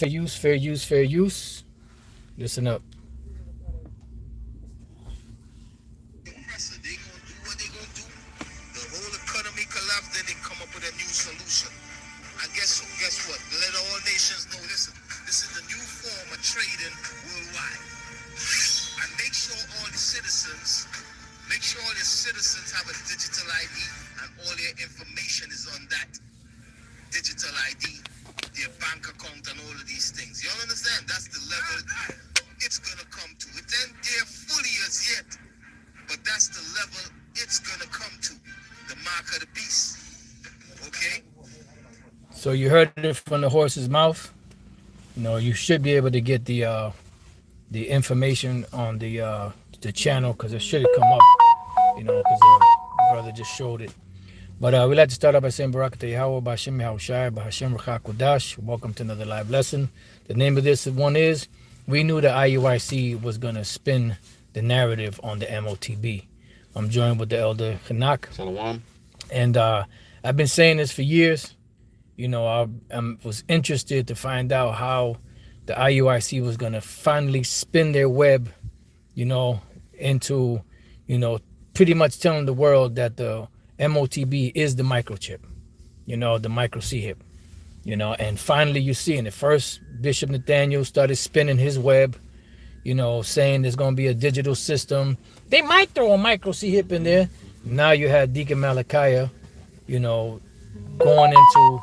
use, fair use, fair use. Listen up. They gonna do what they gonna do. The whole economy collapse, then they come up with a new solution. And guess what? Let all nations know this is the new form of trading worldwide. And make sure all the citizens have a digital ID and all their information is on that digital ID, their bank account and all of these things. You all understand? That's the level it's gonna come to. It ain't there fully as yet, but that's the level it's gonna come to. The mark of the beast. Okay? So you heard it from the horse's mouth. You should be able to get the information on the channel, because it should have come up. Because the brother just showed it. But we like to start off by saying Barakatah Yahweh, B'Hashem Yahushai, B'Hashem Ruach HaKodesh. Welcome to another live lesson. The name of this one is, we knew the IUIC was going to spin the narrative on the MOTB. I'm joined with the elder Hanak. Shalom. And I've been saying this for years. I was interested to find out how the IUIC was going to finally spin their web, into, pretty much telling the world that the MOTB is the microchip, the micro C-hip, and finally you see in the first Bishop Nathaniel started spinning his web, saying there's going to be a digital system. They might throw a micro C-hip in there. Now you had Deacon Malachi, going into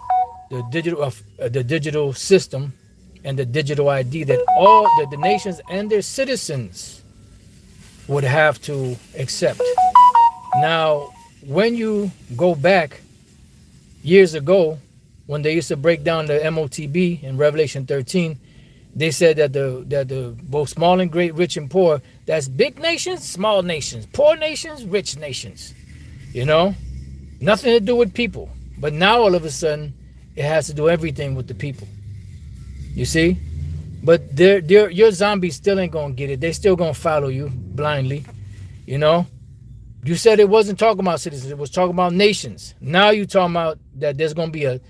the digital system and the digital ID that all the nations and their citizens would have to accept. Now, when you go back years ago, when they used to break down the MOTB in Revelation 13, they said that the both small and great, rich and poor, that's big nations, small nations, poor nations, rich nations. Nothing to do with people. But now all of a sudden, it has to do everything with the people. You see? But your zombies still ain't gonna get it. They still gonna follow you blindly. You said it wasn't talking about citizens, it was talking about nations. Now you talking about that there's gonna be a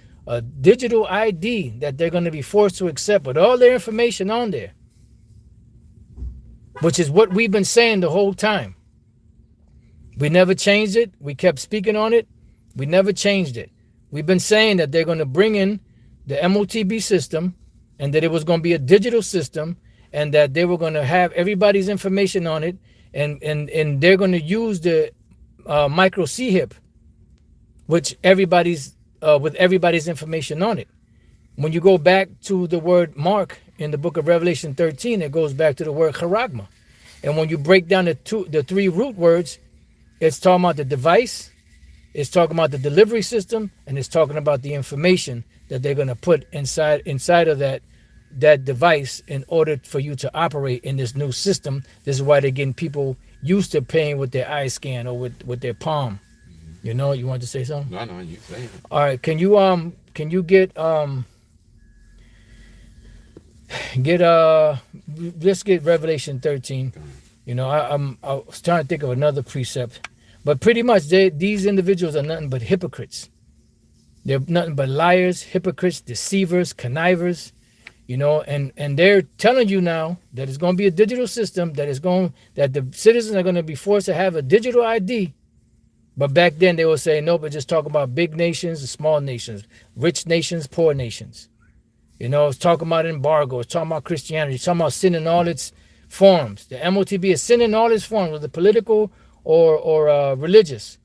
digital ID that they're gonna be forced to accept with all their information on there. Which is what we've been saying the whole time. We never changed it. We kept speaking on it. We never changed it. We've been saying that they're gonna bring in the MOTB system, and that it was going to be a digital system, and that they were going to have everybody's information on it, and they're going to use the micro C-hip, which with everybody's information on it. When you go back to the word mark in the book of Revelation 13, it goes back to the word charagma. And when you break down the three root words, it's talking about the device, it's talking about the delivery system, and it's talking about the information that they're going to put inside of that device in order for you to operate in this new system. This is why they're getting people used to paying with their eye scan or with their palm. You wanted to say something? No, you say it. All right, can you get let's get Revelation 13. I was trying to think of another precept, but pretty much these individuals are nothing but hypocrites. They're nothing but liars, hypocrites, deceivers, connivers, and they're telling you now that it's going to be a digital system, that the citizens are going to be forced to have a digital ID. But back then they would say, no, but just talk about big nations and small nations, rich nations, poor nations. It's talking about embargo, it's talking about Christianity, it's talking about sin in all its forms. The MOTB is sin in all its forms, whether political or religious.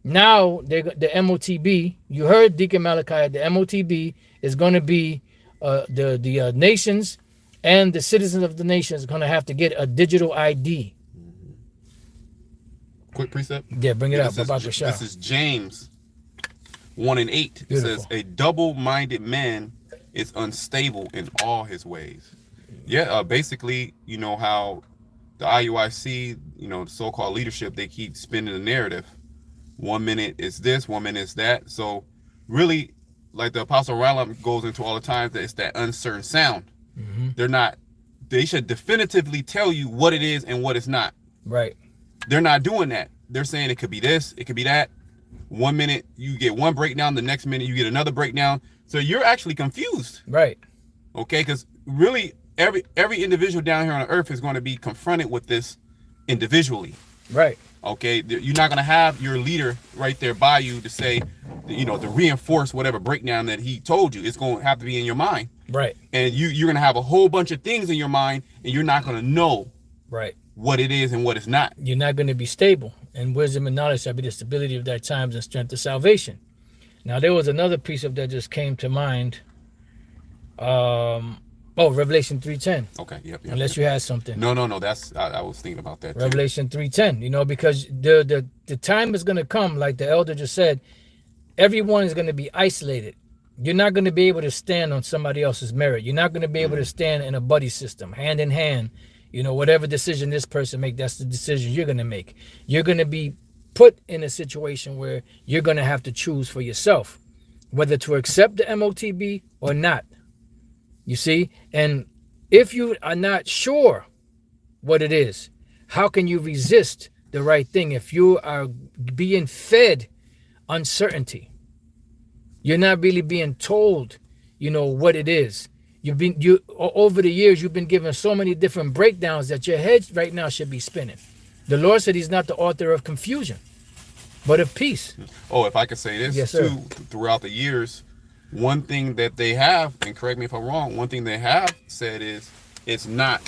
Now, the MOTB, you heard Deacon Malachi, the MOTB is going to be the nations and the citizens of the nations are going to have to get a digital ID. Quick precept? Yeah, bring it up. This is James 1:8. It says, a double-minded man is unstable in all his ways. Yeah, basically, how the IUIC, the so-called leadership, they keep spinning the narrative. 1 minute is this, 1 minute is that. So really, like the Apostle Ralph goes into all the time, that it's that uncertain sound. Mm-hmm. They should definitively tell you what it is and what it's not. Right. They're not doing that. They're saying it could be this, it could be that. 1 minute you get one breakdown, the next minute you get another breakdown. So you're actually confused. Right. Okay, because really every individual down here on earth is going to be confronted with this individually. Right. Okay, you're not going to have your leader right there by you to say, to reinforce whatever breakdown that he told you. It's going to have to be in your mind. Right. And you're going to have a whole bunch of things in your mind, and you're not going to know right what it is and what it's not. You're not going to be stable. And wisdom and knowledge shall be the stability of thy times and strength of salvation. Now, there was another precept that just came to mind. Revelation 3:10. Okay, yep. Unless you had something. No. That's I was thinking about that too. Revelation 3:10. Because the time is going to come, like the elder just said, everyone is going to be isolated. You're not going to be able to stand on somebody else's merit. You're not going to be able to stand in a buddy system, hand in hand. Whatever decision this person make, that's the decision you're going to make. You're going to be put in a situation where you're going to have to choose for yourself whether to accept the MOTB or not. You see? And if you are not sure what it is, how can you resist the right thing if you are being fed uncertainty? You're not really being told, what it is. Over the years, you've been given so many different breakdowns that your head right now should be spinning. The Lord said he's not the author of confusion, but of peace. Oh, if I could say this, yes, too, sir. Throughout the years, one thing that they have, and correct me if I'm wrong, one thing they have said is it's not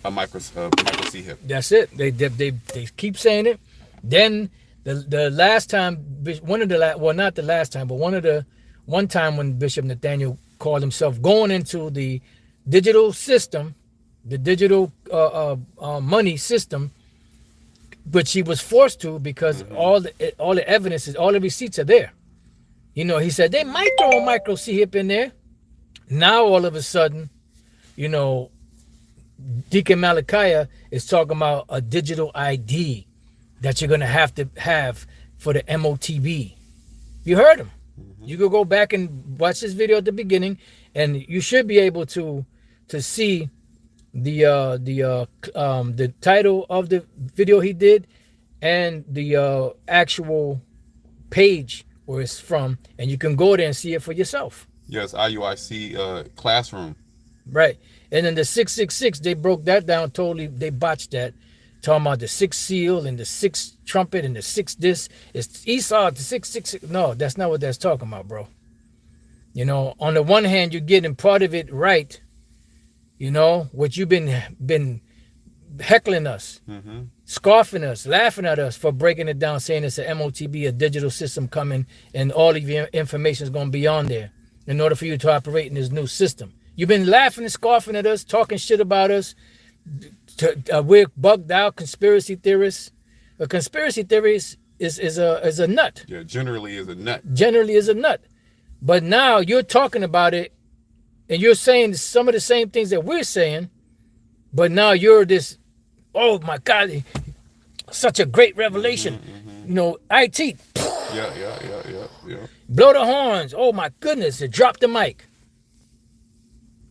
a micro C hip. That's it. They keep saying it. Then the last time, not the last time, but one time when Bishop Nathaniel called himself going into the digital system, the digital money system, which he was forced to because all the evidence is, all the receipts are there. He said they might throw a micro C hip in there. Now all of a sudden, Deacon Malachi is talking about a digital ID that you're gonna have to have for the MOTB. You heard him. You could go back and watch this video at the beginning, and you should be able to see the title of the video he did and the actual page where it's from, and you can go there and see it for yourself. Yes, IUIC classroom. Right. And then the 666, they broke that down totally. They botched that. Talking about the sixth seal and the sixth trumpet and the sixth this. It's Esau, the 666. No, that's not what that's talking about, bro. On the one hand, you're getting part of it right. What you've been heckling us, scoffing us, laughing at us for breaking it down, saying it's a MOTB, a digital system coming, and all of your information is going to be on there in order for you to operate in this new system. You've been laughing and scoffing at us, talking shit about us. We're bugged out conspiracy theorists. A conspiracy theorist is a nut. Yeah, generally is a nut. Generally is a nut. But now you're talking about it, and you're saying some of the same things that we're saying, but now you're this, oh my God, such a great revelation. IT. Yeah. Blow the horns. Oh my goodness, it dropped the mic.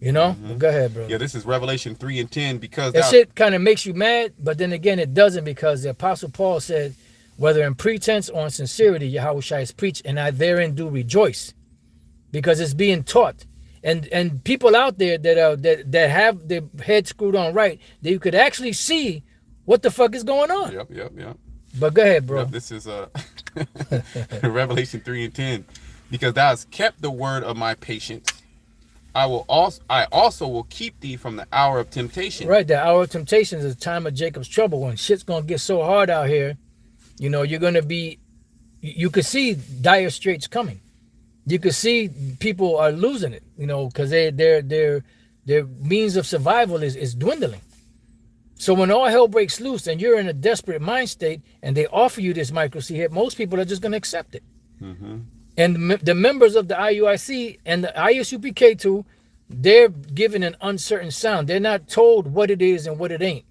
Go ahead, bro. Yeah, this is Revelation 3 and 10 because that shit kind of makes you mad, but then again, it doesn't, because the Apostle Paul said, whether in pretense or in sincerity, Yahushua is preached, and I therein do rejoice, because it's being taught. And people out there that have their head screwed on right, that you could actually see what the fuck is going on. Yep. But go ahead, bro. Yep, this is Revelation 3 and 10. Because thou hast kept the word of my patience, I also will keep thee from the hour of temptation. Right, the hour of temptation is the time of Jacob's trouble, when shit's gonna get so hard out here. You're gonna be, you could see dire straits coming. You could see people are losing it, because their means of survival is dwindling. So when all hell breaks loose and you're in a desperate mind state and they offer you this micro C hip, most people are just gonna accept it. And the members of the IUIC and the ISUPK too, they're given an uncertain sound. They're not told what it is and what it ain't.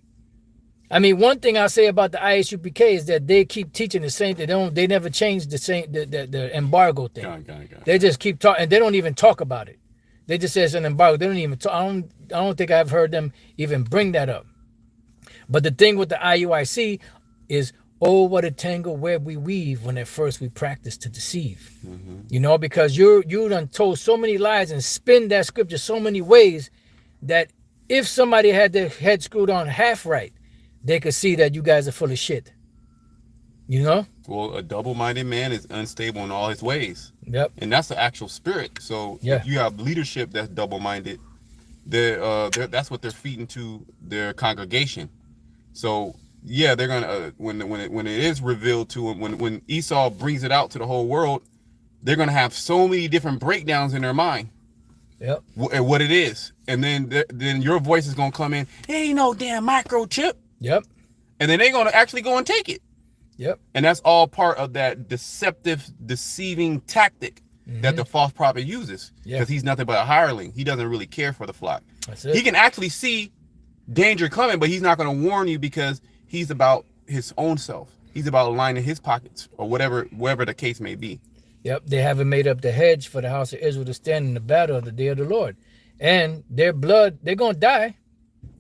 I mean, one thing I say about the ISUPK is that they keep teaching the same thing. They never change the embargo thing. They just keep talking, and they don't even talk about it. They just say it's an embargo. They don't even talk. I don't think I've heard them even bring that up. But the thing with the IUIC is, Oh, what a tangle web we weave when at first we practice to deceive. You know, because you done told so many lies and spin that scripture so many ways that if somebody had their head screwed on half right, they could see that you guys are full of shit. You know? Well, a double-minded man is unstable in all his ways. Yep. And that's the actual spirit. So Yeah. if you have leadership that's double-minded, that's what they're feeding to their congregation. So yeah, they're gonna when it is revealed to them, when Esau brings it out to the whole world, they're gonna have so many different breakdowns in their mind. Yep. And what it is, and then your voice is gonna come in. Ain't no damn microchip. Yep. And then they're gonna actually go and take it. Yep. And that's all part of that deceiving tactic that the false prophet uses. Because he's nothing but a hireling. He doesn't really care for the flock. That's it. He can actually see danger coming, but he's not going to warn you because he's about his own self. He's about lining his pockets or whatever the case may be. Yep. They haven't made up the hedge for the house of Israel to stand in the battle of the day of the Lord. And their blood, they're going to die,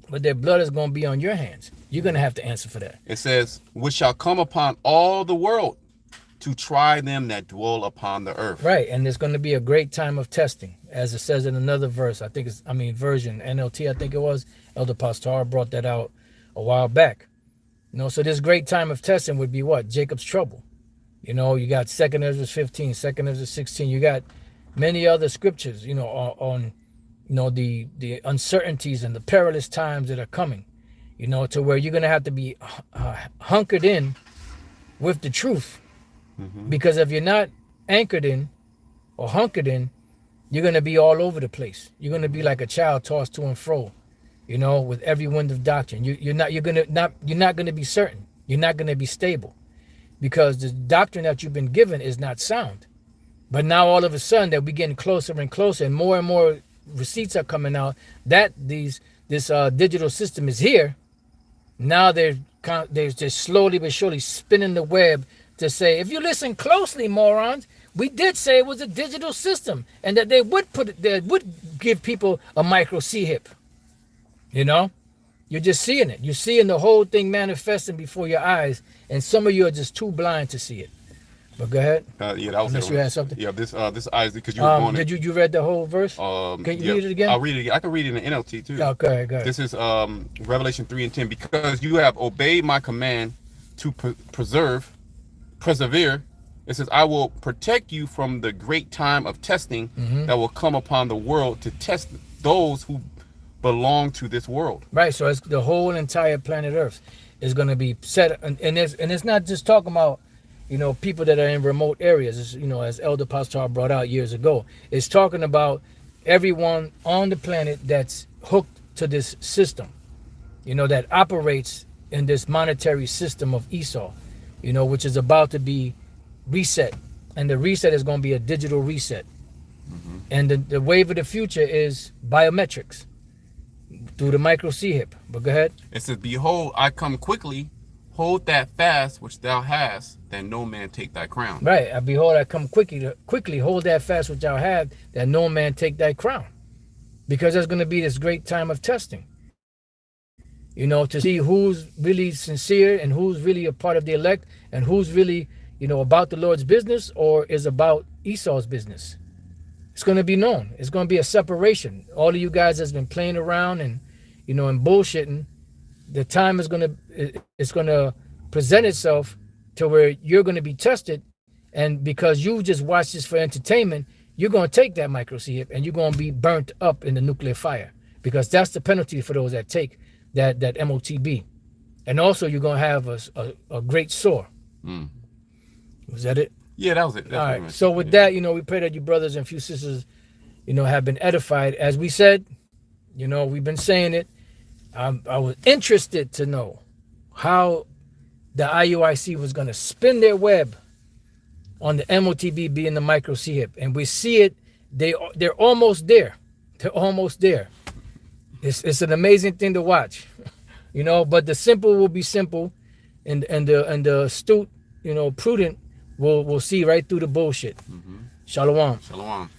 but their blood is going to be on your hands. You're going to have to answer for that. It says, which shall come upon all the world to try them that dwell upon the earth. Right. And there's going to be a great time of testing, as it says in another verse. Version, NLT, I think it was. Elder Pastor brought that out a while back. You know, so this great time of testing would be what? Jacob's trouble. You know, you got 2 Ezra 15, 2 Ezra 16. You got many other scriptures, you know, on you know, the uncertainties and the perilous times that are coming. You know, to where you're going to have to be hunkered in with the truth. Because if you're not anchored in or hunkered in, you're going to be all over the place. You're going to be like a child tossed to and fro, you know, with every wind of doctrine. You're not going to be certain. You're not going to be stable because the doctrine that you've been given is not sound. But now all of a sudden that we're getting closer and closer and more receipts are coming out that this digital system is here. Now they're just slowly but surely spinning the web to say, if you listen closely, morons, we did say it was a digital system and that they would give people a micro C-hip. You know, you're just seeing it. You're seeing the whole thing manifesting before your eyes, and some of you are just too blind to see it. But go ahead. Yeah, that was Unless you had something. Yeah, this Isaac, because you were going. Did you read the whole verse? Can you read it again? I'll read it again. I can read it in NLT too. Oh, go ahead. This is Revelation 3:10. Because you have obeyed my command to persevere. It says, I will protect you from the great time of testing that will come upon the world to test those who belong to this world. Right. So it's the whole entire planet Earth is going to be set, and it's not just talking about, you know, people that are in remote areas. It's, you know, as Elder Pastor brought out years ago, it's talking about everyone on the planet that's hooked to this system, you know, that operates in this monetary system of Esau, you know, which is about to be reset. And the reset is going to be a digital reset. And the wave of the future is biometrics through the micro C-hip. But go ahead. It says, behold, I come quickly. Hold that fast which thou hast, that no man take thy crown. Right. Behold, I come quickly. Hold that fast which thou have, that no man take thy crown. Because there's going to be this great time of testing. You know, to see who's really sincere and who's really a part of the elect and who's really, you know, about the Lord's business or is about Esau's business. It's going to be known. It's going to be a separation. All of you guys that's been playing around and, you know, and bullshitting, the time is going to present itself to where you're going to be tested. And because you just watched this for entertainment, you're going to take that micro C-hip and you're going to be burnt up in the nuclear fire, because that's the penalty for those that take that MOTB. And also you're going to have a great sore. Was that it? Yeah, that was it. That's all right. So with that, you know, we pray that you brothers and few sisters, you know, have been edified. As we said, you know, we've been saying it. I was interested to know how the IUIC was going to spin their web on the MOTB being the micro C-hip. And we see it. They're almost there. They're almost there. It's an amazing thing to watch, you know, but the simple will be simple and the astute, you know, prudent will see right through the bullshit. Shalom. Shalom.